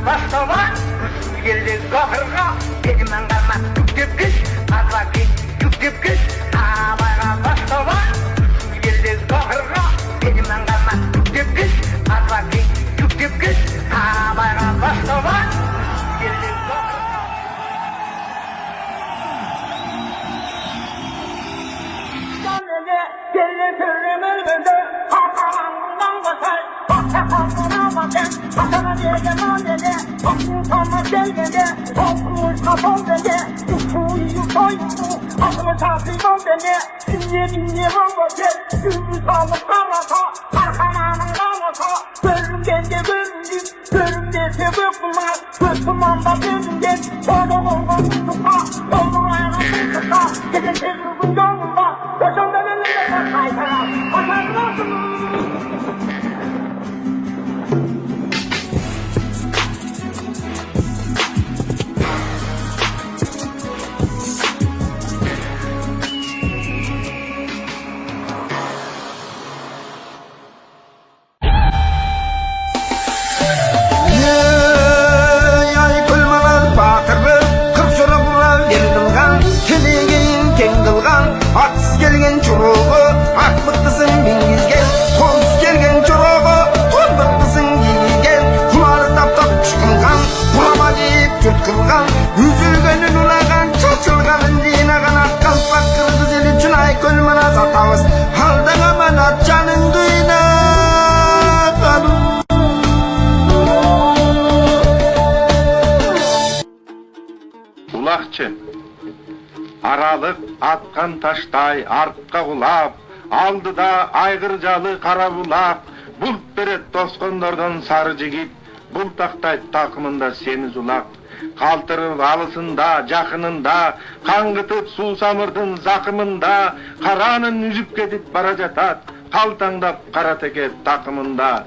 бастала келді ғақырға бетімен қарма жүктеп кеш адвокат жүктеп кеш абайға бастала келді ғақырға бетімен қарма жүктеп кеш адвокат жүктеп кеш абайға бастала келді ғақырға жанене келді түрімелгенде аталаңнан басай Atana деген анене, атына келгенде, алқымыз қапалденде, ұшуы тойды, атымы тапиған дене, сүйе ғамбаке, үмі салып қаласа, арқаманың қаласа, көрінгенде көрінген, көрінгенде көкпұлмас, көкпұлманда көрінген, оны қолған тұтқа, оның айға тұтқа, деген тезілдің жолында, қошанда белінде қайтара, қошандырасың. Atsız gelgen çoruğu, at mıktısın bingilgen, kolsuz gelgen çoruğu, kol mıktısın giyilgen, kulağını tap çıkılgan, kulama deyip cürt kılgan, üzülgönün ulagan, çılçılganın dinagan, akkan fakir güzel için ay kölmana satavız, haldan aman at canın duynagan. Ulakçı Aralık atkan taştay artqa kulap, aldıda aygırcalı kara bulap, bult beret toskondordan sarı jigit, bultaktay takımında seni zulap, kалтырып алысында, жақынында, қаңғытып су самырдың зақымында, қаранын үзіп кетіп бара жатат, қалтаңдап қара теке тақымында,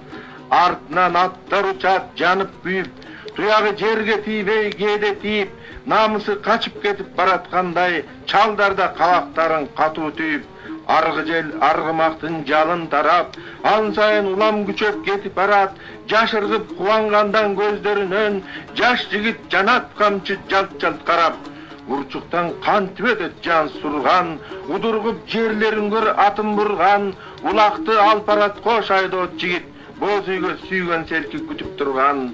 артынан аттар учат, жанып күйіп, туяғы жерге тийбей, кээде тиіп, намысы қачып кетіп баратқандай, чалдарда қабақтарын қату түйіп, арғы жел арғымақтың жалын тарап, ан сайын улам күчөп кетіп барат, жашырғып қуанғандан көздерінен, жаш жігіт жанат қамчы жалт-жалт қарап, урчуктан қан түбетет жан сурган, удургуп жерлерин көр атын бурган, улақты алпарат кош айдоот жигит, боз үйгө сүйгөн серки күтүп турган,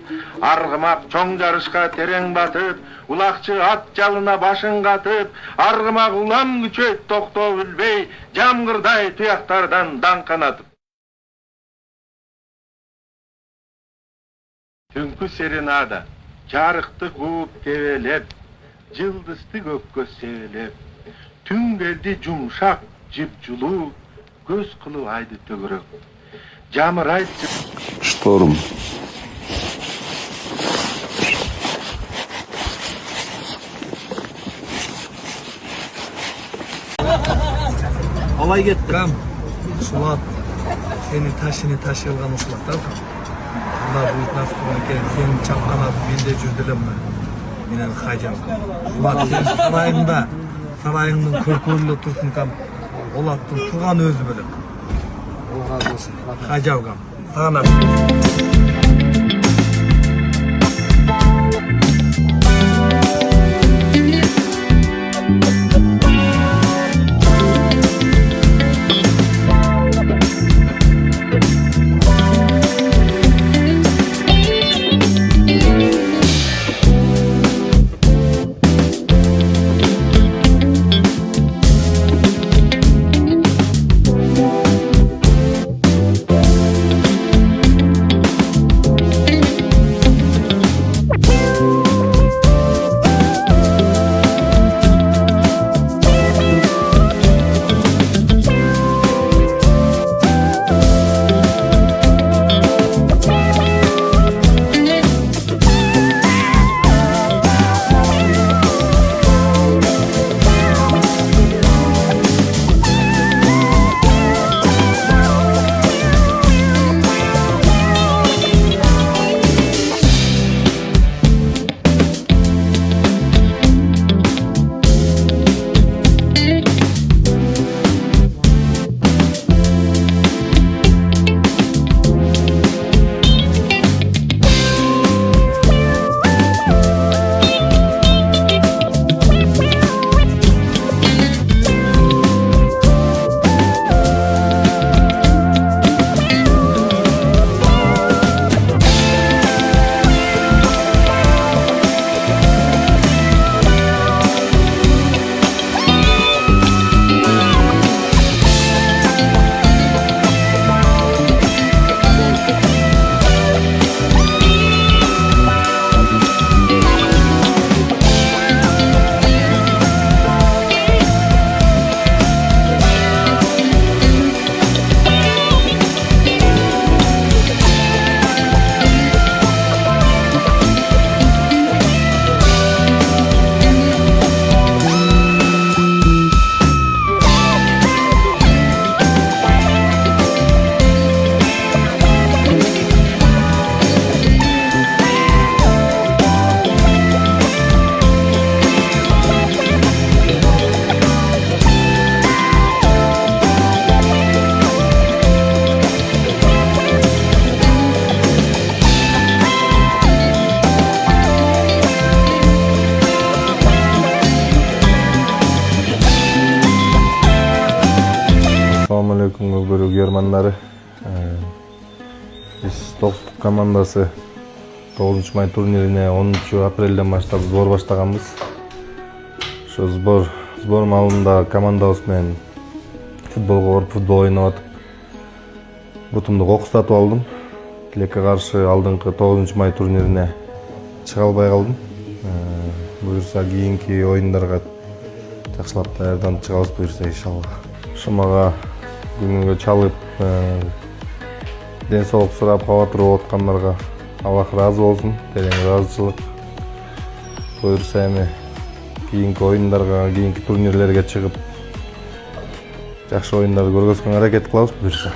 аргымак чоң жарышка терең батып, улакчы ат жалына башын катып, аргымак улам күчөйт токтоо билбей, жамгырдай туяктардан даңканатып. Түнкү серенада, жарыкты кууп тебелеп, жылдызды көккө себелеп, түн келди жумшак, жып-жылуу, көз кылып айды төгүрөк. Жамырайт Шторм. Алай кетті. Кам, шулат, сені ташы елған ұшылат, да? Ана бұйт нафтуға келіп, сені чапқанады, мен де жүрділім ма? Менен қайжам. Шулат, сен сарайыңның көркөлі тұрсын, кам. Олаттың туған өзі бөлік. Қайжау, кам. Сағанат. көрмандары. Биз Достук командасы 9 май турнирине 10 апрелден баштап сбор баштаганбыз. Ошо сбор маалында командабыз менен футболго барып футбол ойноп атып бутумду кокустатып алдым. Тилекке каршы алдыңкы 9 май турнирине чыга албай калдым. Буюрса кийинки оюндарга жакшылап даярданып чыгабыз буюрса иншалла. Ошо мага күнүгө чалып ден соолук сурап кабар туруп аткандарга Аллах разы болсун, терең ыраазычылык. Буюрса эми кийинки оюндарга, кийинки турнирлерге чыгып жакшы оюндарды көргөзгөнгө аракет кылабыз буюрса.